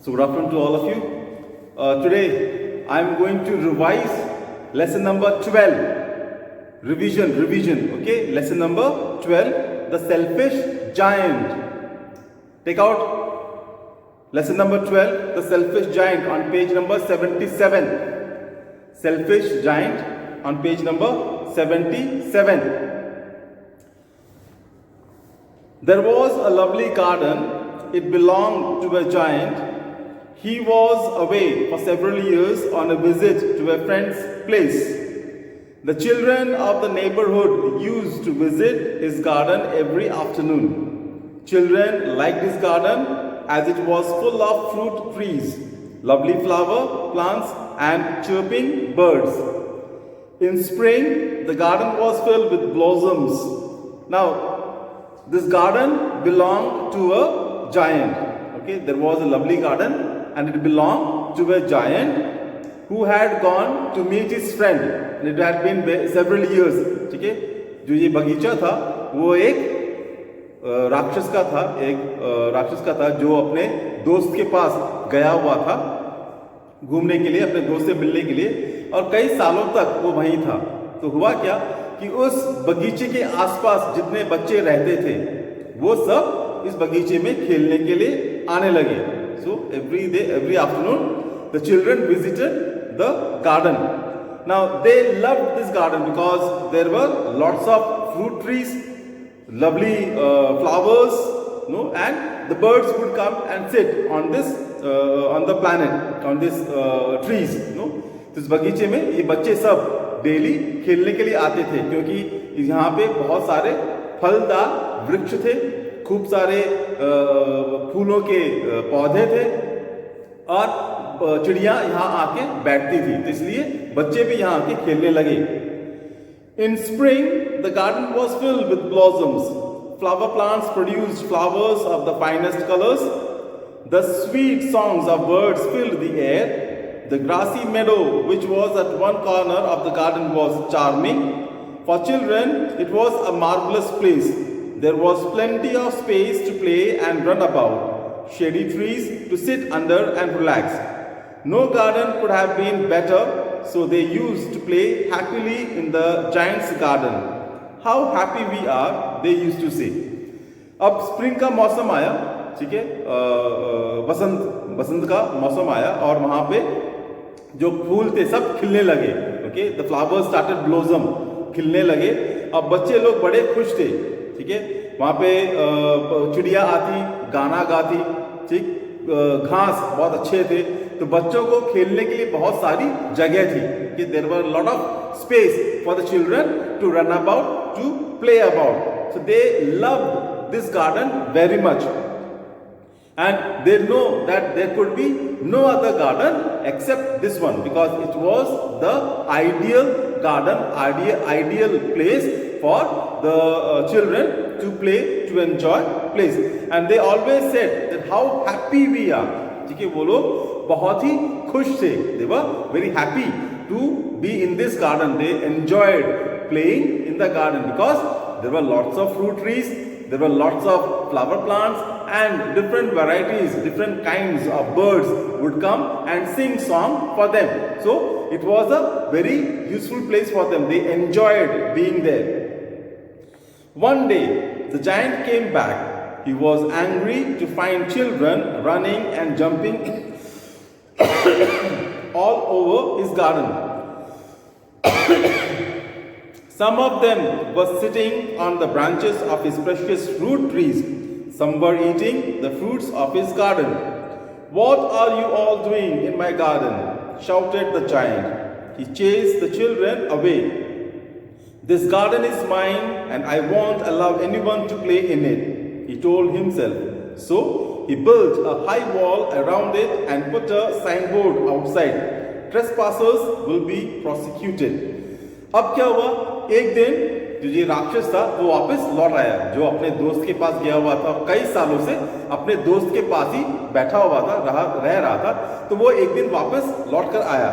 So good afternoon to all of you. Today I am going to revise lesson number 12. Revision. Okay, lesson number 12. The Selfish Giant. Take out lesson number 12. The Selfish Giant on page number 77. Selfish Giant on page number 77. There was a lovely garden. It belonged to a giant. He was away for several years on a visit to a friend's place. The children of the neighborhood used to visit his garden every afternoon. Children liked his garden as it was full of fruit trees, lovely flower plants, and chirping birds. In spring, the garden was filled with blossoms. Now, this garden belonged to a giant. Okay, there was a lovely garden and it belonged to a giant who had gone to meet his friend. And it had been several years. ठीक है, जो ये बगीचा था वो एक राक्षस का था जो अपने दोस्त के पास गया हुआ था घूमने के लिए, अपने दोस्त से मिलने के लिए, और कई सालों तक वो वहीं था. तो हुआ क्या कि उस बगीचे के आसपास जितने बच्चे रहते थे वो सब इस बगीचे में खेलने के लिए आने लगे. So every day, every afternoon, the children visited the garden. Now they loved this garden because there were lots of fruit trees, lovely flowers, and the birds would come and sit on this, on the planet, on this trees. तो इस बगीचे में ये बच्चे सब daily खेलने के लिए आते थे क्योंकि यहाँ पे बहुत सारे फलदार वृक्ष थे, खूब सारे फूलों के पौधे थे और चिड़िया यहाँ आके बैठती थी, तो इसलिए बच्चे भी यहाँ आके खेलने लगे. In spring, the garden was filled with blossoms. Flower plants produced flowers of the finest colors. The sweet songs of birds filled the air. The grassy meadow, which was at one corner of the garden, was charming. For children, it was a marvelous place. There was plenty of space to play and run about, shady trees to sit under and relax. No garden could have been better, so they used to play happily in the giant's garden. How happy we are, they used to say. अब spring का मौसम आया, ठीक है, बसंत का मौसम आया और वहाँ पे जो फूल थे सब खिलने लगे. Okay, the flowers started blossom, खिलने लगे. अब बच्चे लोग बड़े खुश थे. ठीक है, वहाँ पे चिड़िया आती, गाना गाती, ठीक, घास बहुत अच्छे थे, तो बच्चों को खेलने के लिए बहुत सारी जगह थी कि there were lot of space for the children to run about, to play about. So they loved this garden very much and they know that there could be no other garden except this one because it was the ideal garden, ideal place for the children to play, to enjoy place. And they always said that how happy we are. ठीक है, वो लोग बहुत ही खुश थे. They were very happy to be in this garden. They enjoyed playing in the garden because there were lots of fruit trees, there were lots of flower plants, and different varieties, different kinds of birds would come and sing song for them. So it was a very useful place for them. They enjoyed being there. One day, the giant came back. He was angry to find children running and jumping all over his garden. Some of them were sitting on the branches of his precious fruit trees. Some were eating the fruits of his garden. What are you all doing in my garden? Shouted the giant. He chased the children away. This garden is mine and I won't allow anyone to play in it, he told himself. So he built a high wall around it and put a signboard outside. Trespassers will be prosecuted. अब क्या हुआ, एक दिन जो ये राक्षस था वो वापस लौट आया, जो अपने दोस्त के पास गया हुआ था, कई सालों से अपने दोस्त के पास ही बैठा हुआ था, रह रहा था. तो वो एक दिन वापस लौट कर आया.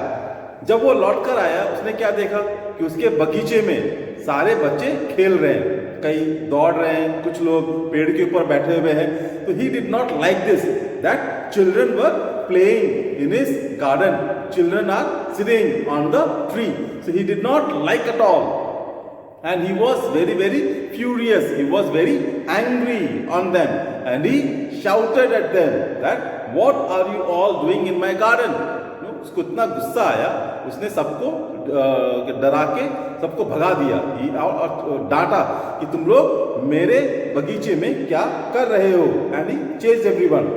जब वो लौट कर आया उसने क्या देखा कि उसके बगीचे में सारे बच्चे खेल रहे हैं. कई दौड़ रहे हैं, कुछ लोग पेड़ के ऊपर बैठे हुए हैं. तो he did not like this, that children were playing in his garden. Children are sitting on the tree. So he did not like at all. And he was very, very furious. He was very angry on them. And he shouted at them that, what are you all doing in my garden? उसको इतना गुस्सा आया, उसने सबको डरा के सबको भगा दिया और डांटा कि तुम लोग मेरे बगीचे में क्या कर रहे हो. And he chased everyone.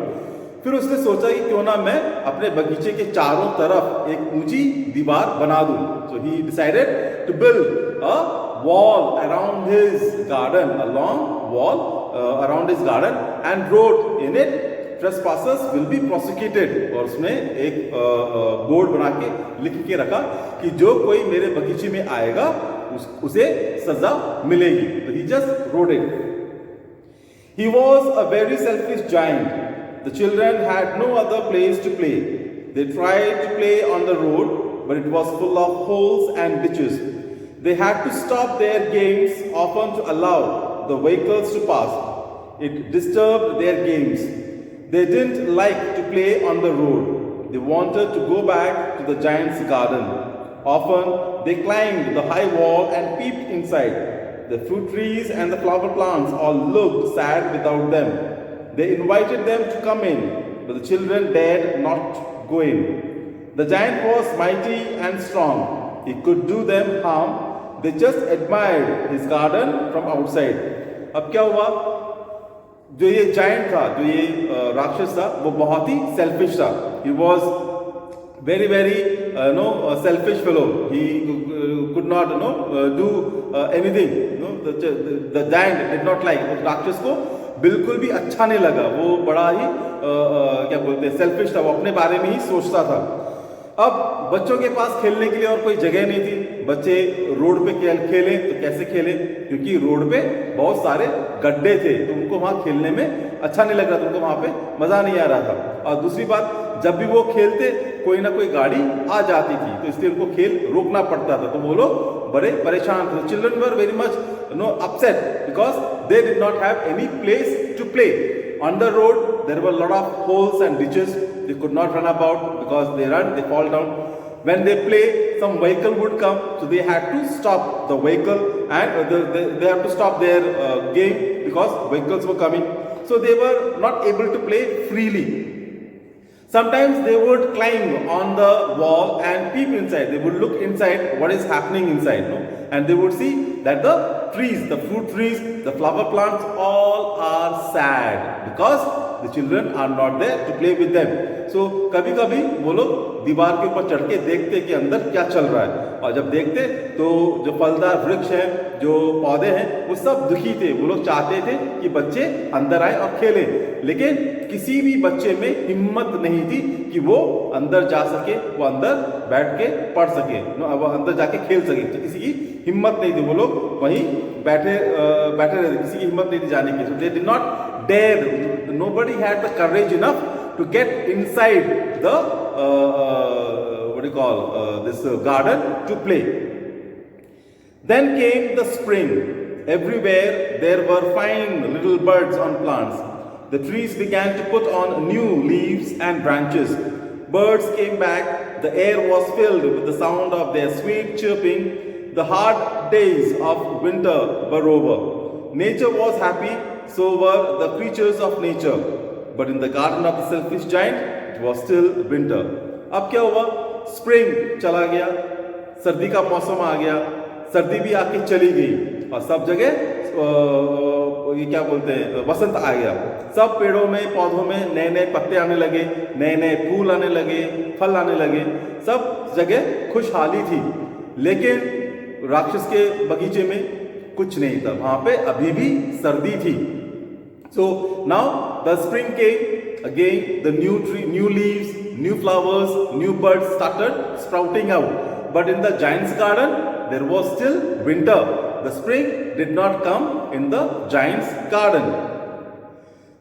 फिर उसने सोचा कि क्यों ना मैं अपने बगीचे के चारों तरफ एक ऊंची दीवार बना दूं. So he decided to build a wall around his garden, a long wall around his garden, and wrote in it, trespassers will be prosecuted. और उसमें एक बोर्ड बना के लिख के रखा कि जो कोई मेरे बगीचे में आएगा उसे सजा मिलेगी. तो he just wrote it. He was a very selfish giant. The children had no other place to play. They tried to play on the road, but it was full of holes and ditches. They had to stop their games often to allow the vehicles to pass. It disturbed their games. They didn't like to play on the road. They wanted to go back to the giant's garden. Often they climbed the high wall and peeped inside. The fruit trees and the flower plants all looked sad without them. They invited them to come in, but the children dared not go in. The giant was mighty and strong. He could do them harm. They just admired his garden from outside. अब क्या हुआ, जो ये giant था, जो ये राक्षस था, वो बहुत ही सेल्फिश था. He was very, very selfish fellow. He could not do anything. The giant did not like. उस राक्षस को बिल्कुल भी अच्छा नहीं लगा. वो बड़ा ही क्या बोलते हैं, सेल्फिश था. वो अपने बारे में ही सोचता था. अब बच्चों के पास खेलने के लिए और कोई जगह नहीं थी. बच्चे रोड पे खेलें तो कैसे खेलें, क्योंकि रोड पे बहुत सारे गड्ढे थे. तो उनको वहाँ खेलने में अच्छा नहीं लग रहा था, उनको वहाँ पे मज़ा नहीं आ रहा था. और दूसरी बात, जब भी वो खेलते कोई ना कोई गाड़ी आ जाती थी, तो इसलिए उनको खेल रोकना पड़ता था. तो वो लोग बड़े परेशान थे. Children were very much upset because they did not have any place to play. On the road there were a lot of holes and ditches. They could not run about because they run, they fall down. When they play, some vehicle would come, so they had to stop the vehicle and they have to stop their game because vehicles were coming. So they were not able to play freely. Sometimes they would climb on the wall and peep inside. They would look inside what is happening inside, and they would see that the trees, the fruit trees, the flower plants, all are sad because the children are not there to play with them. So कभी कभी वो लोग दीवार के ऊपर चढ़ के देखते कि अंदर क्या चल रहा है. और जब देखते तो जो फलदार वृक्ष हैं, जो पौधे हैं, वो सब दुखी थे. वो लोग चाहते थे कि बच्चे अंदर आए और खेलें, लेकिन किसी भी बच्चे में हिम्मत नहीं थी कि वो अंदर जा सके, वो अंदर बैठ के पढ़ सके, वो अंदर जाके खेल सके. तो किसी की हिम्मत नहीं थी. वो लोग वहीं बैठे रहते. किसी की हिम्मत नहीं थी जाने की. So they did not dare. Nobody had the courage enough to get inside the this garden to play. Then came the spring. Everywhere there were fine little birds on plants. The trees began to put on new leaves and branches. Birds came back. The air was filled with the sound of their sweet chirping. The hard days of winter were over. Nature was happy, so were the creatures of nature. But in the garden of the selfish giant, it was still winter. अब क्या हुआ, spring चला गया, सर्दी का मौसम आ गया, सर्दी भी आके चली गई और सब जगह ये क्या बोलते हैं, वसंत आ गया. सब पेड़ों में, पौधों में नए नए पत्ते आने लगे, नए नए फूल आने लगे, फल आने लगे. सब जगह खुशहाली थी. लेकिन राक्षस के बगीचे में कुछ नहीं था. वहां पे अभी भी सर्दी थी. So now the spring came again. The new leaves, new flowers, new birds started sprouting out. But in the giant's garden, there was still winter. The spring did not come in the giant's garden.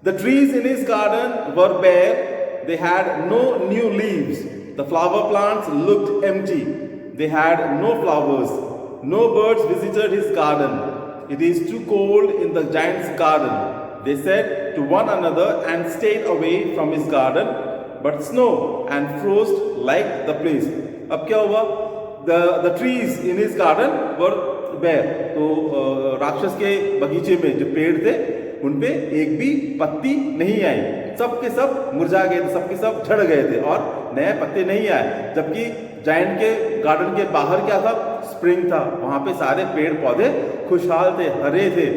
The trees in his garden were bare. They had no new leaves. The flower plants looked empty. They had no flowers. No birds visited his garden. it is too cold in the giant's garden. They said to one another and stayed away from his garden, but snow and frost liked the place. अब क्या हुआ? The trees in his garden were bare. तो राक्षस के बगीचे में जो पेड़ थे उन पे एक भी पत्ती नहीं आई, सब के सब मुरझा गए थे, सब के सब झड़ गए थे और नए पत्ते नहीं आए। जबकि जायंट के गार्डन के बाहर क्या था? स्प्रिंग था, वहां पे सारे पेड़ पौधे खुशहाल थे, हरे थे,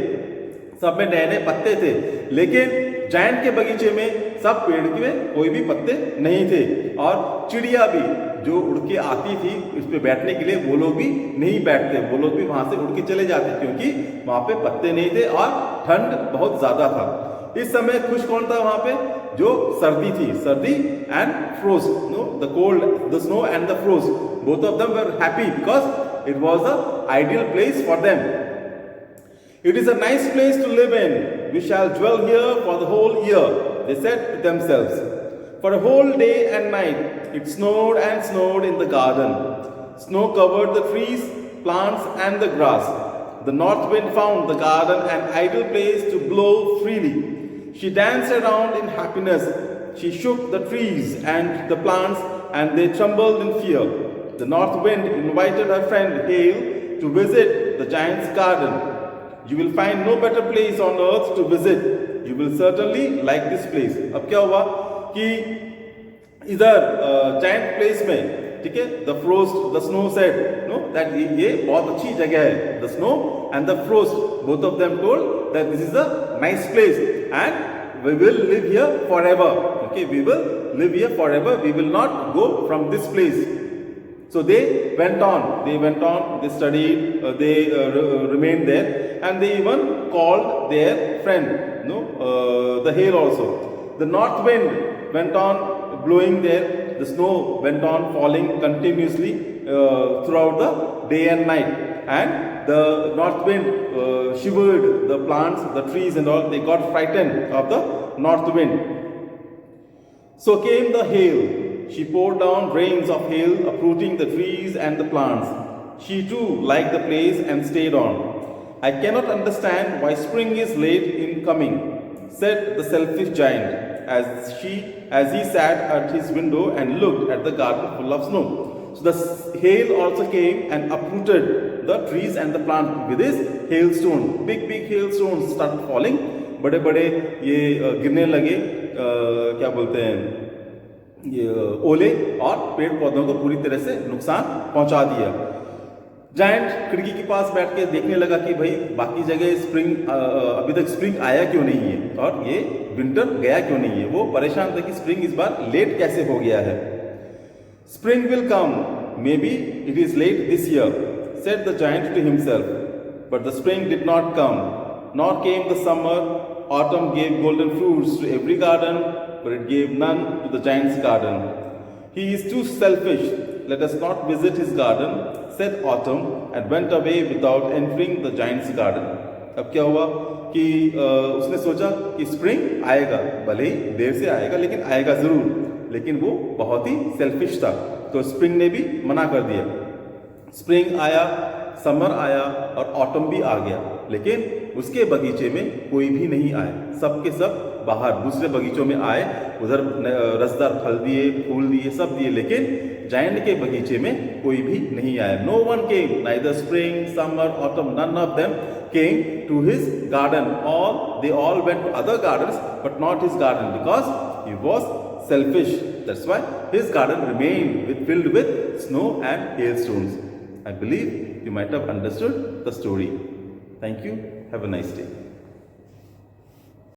सब में नए नए पत्ते थे। लेकिन जायंट के बगीचे में सब पेड़ में कोई भी पत्ते नहीं थे और चिड़िया भी जो उड़ के आती थी इस पे बैठने के लिए वो लोग भी नहीं बैठते, वो लोग भी वहां से उड़ के चले जाते क्योंकि वहां पे पत्ते नहीं थे और ठंड बहुत ज्यादा था। इस समय खुश कौन था वहां पे? जो सर्दी थी, सर्दी and frost, know the cold, the snow and the frost, both of them were happy because it was the ideal place for them. It is a nice place to live in. We shall dwell here for the whole year, they said to themselves. For a whole day and night, it snowed and snowed in the garden. Snow covered the trees, plants, and the grass. The north wind found the garden an ideal place to blow freely. She danced around in happiness. She shook the trees and the plants, and they trembled in fear. The north wind invited her friend Hail to visit the giant's garden. You will find no better place on earth to visit. You will certainly like this place. अब क्या हुआ कि इधर giant place में, ठीक है, the frost, the snow said no that ये बहुत अच्छी जगह है. The snow and the frost both of them told that this is a nice place and we will live here forever. Okay, we will live here forever. We will not go from this place. So they went on, they studied, they remained there, and they even called their friend, the hail also. The north wind went on blowing there, the snow went on falling continuously throughout the day and night, and the north wind shivered the plants, the trees and all, they got frightened of the north wind. So came the hail. She poured down rains of hail, uprooting the trees and the plants. She too liked the place and stayed on. I cannot understand why spring is late in coming, said the selfish giant, as he sat at his window and looked at the garden full of snow. So the hail also came and uprooted the trees and the plants with his hailstone. Big hailstones started falling. बड़े ये गिरने लगे, क्या बोलते हैं, ये ओले, और पेड़ पौधों को पूरी तरह से नुकसान पहुंचा दिया. जायंट खिड़की के पास बैठ के देखने लगा कि भाई बाकी जगह स्प्रिंग, अभी तक स्प्रिंग आया क्यों नहीं है और ये विंटर गया क्यों नहीं है. वो परेशान था कि स्प्रिंग इस बार लेट कैसे हो गया है. Spring will come, may be it is late this year, said the giant to himself. But the spring did not come, not came the summer. Autumn gave golden fruits to every garden, but it gave none to the giant's garden. He is too selfish. Let us not visit his garden, said Autumn, and went away without entering the giant's garden. अब क्या हुआ कि उसने सोचा कि spring आएगा, भले ही देर से आएगा लेकिन आएगा जरूर. लेकिन वो बहुत ही सेल्फिश था, तो स्प्रिंग ने भी मना कर दिया. स्प्रिंग आया, समर आया और ऑटम भी आ गया, लेकिन उसके बगीचे में कोई भी नहीं आए. सब के सब बाहर दूसरे बगीचों में आए, उधर रसदार फल दिए, फूल दिए, सब दिए, लेकिन जायंट के बगीचे में कोई भी नहीं आया. No one came, neither spring, summer, autumn, none of them came to his garden. They all went to other gardens, but not his garden, because he was selfish. That's why his garden remained filled with snow and hailstones. I believe you might have understood the story. Thank you. Have a nice day.